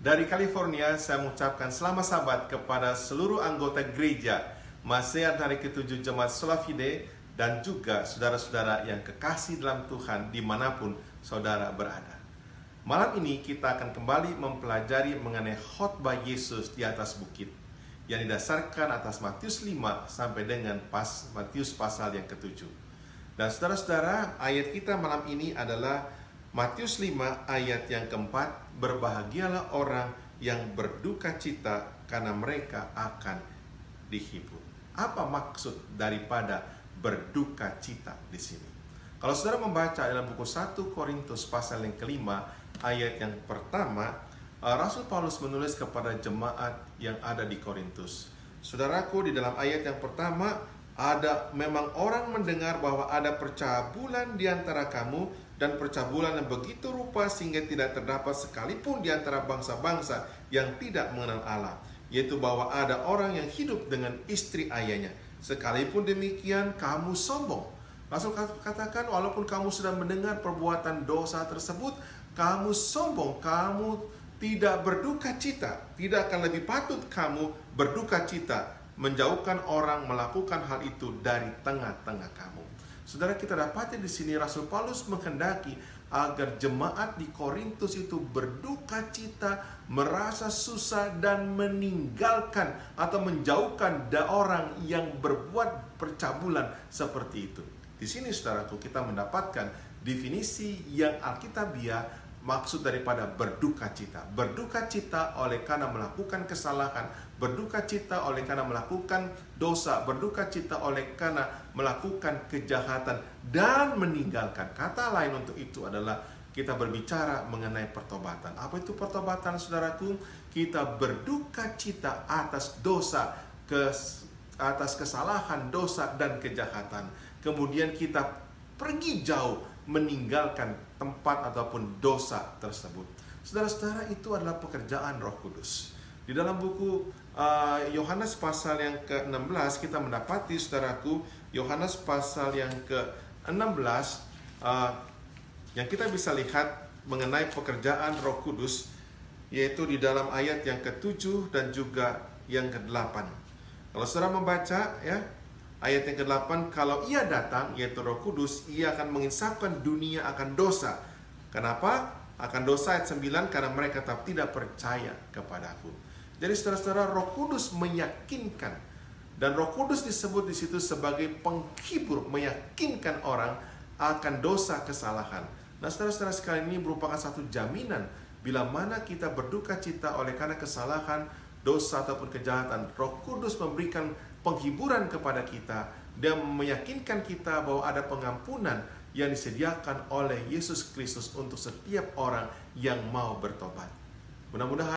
Dari California, saya mengucapkan selamat Sabat kepada seluruh anggota gereja Masehat Hari ke-7 Jemaat Sola Fide dan juga saudara-saudara yang kekasih dalam Tuhan dimanapun saudara berada. Malam ini kita akan kembali mempelajari mengenai khotbah Yesus di atas bukit yang didasarkan atas Matius 5 sampai dengan Matius pasal yang ke-7. Dan saudara-saudara, ayat kita malam ini adalah Matius 5 ayat yang keempat, berbahagialah orang yang berduka cita karena mereka akan dihibur. Apa maksud daripada berduka cita di sini? Kalau saudara membaca dalam buku 1 Korintus pasal yang kelima, ayat yang pertama, Rasul Paulus menulis kepada jemaat yang ada di Korintus. Saudaraku, di dalam ayat yang pertama, ada memang orang mendengar bahwa ada percabulan di antara kamu, dan percabulan yang begitu rupa sehingga tidak terdapat sekalipun di antara bangsa-bangsa yang tidak mengenal Allah, yaitu bahwa ada orang yang hidup dengan istri ayahnya. Sekalipun demikian kamu sombong. Rasul katakan, walaupun kamu sudah mendengar perbuatan dosa tersebut, kamu sombong, kamu tidak berduka cita. Tidak akan lebih patut kamu berduka cita menjauhkan orang melakukan hal itu dari tengah-tengah kamu. Saudara, kita dapati di sini Rasul Paulus menghendaki agar jemaat di Korintus itu berduka cita, merasa susah dan meninggalkan atau menjauhkan orang yang berbuat percabulan seperti itu. Di sini saudaraku, kita mendapatkan definisi yang alkitabiah maksud daripada berduka cita. Berduka cita oleh karena melakukan kesalahan, berduka cita oleh karena melakukan dosa, berduka cita oleh karena melakukan kejahatan dan meninggalkan. Kata lain untuk itu adalah kita berbicara mengenai pertobatan. Apa itu pertobatan, saudaraku? Kita berduka cita atas dosa, atas kesalahan, dosa dan kejahatan. Kemudian kita pergi jauh meninggalkan tempat ataupun dosa tersebut. Saudara-saudara, itu adalah pekerjaan Roh Kudus. Di dalam buku Yohanes pasal yang ke-16 kita mendapati, saudaraku, Yohanes pasal yang ke-16 yang kita bisa lihat mengenai pekerjaan Roh Kudus, yaitu di dalam ayat yang ke-7 dan juga yang ke-8. Kalau saudara membaca ya, ayat yang ke-8, kalau ia datang, yaitu Roh Kudus, ia akan menginsafkan dunia akan dosa. Kenapa? Akan dosa, ayat 9, karena mereka tetap tidak percaya kepadaku. Jadi saudara-saudara, Roh Kudus meyakinkan. Dan Roh Kudus disebut di situ sebagai penghibur, meyakinkan orang akan dosa kesalahan. Nah, saudara-saudara sekalian, ini merupakan satu jaminan bila mana kita berduka cita oleh karena kesalahan, dosa ataupun kejahatan. Roh Kudus memberikan penghiburan kepada kita dan meyakinkan kita bahwa ada pengampunan yang disediakan oleh Yesus Kristus untuk setiap orang yang mau bertobat. Mudah-mudahan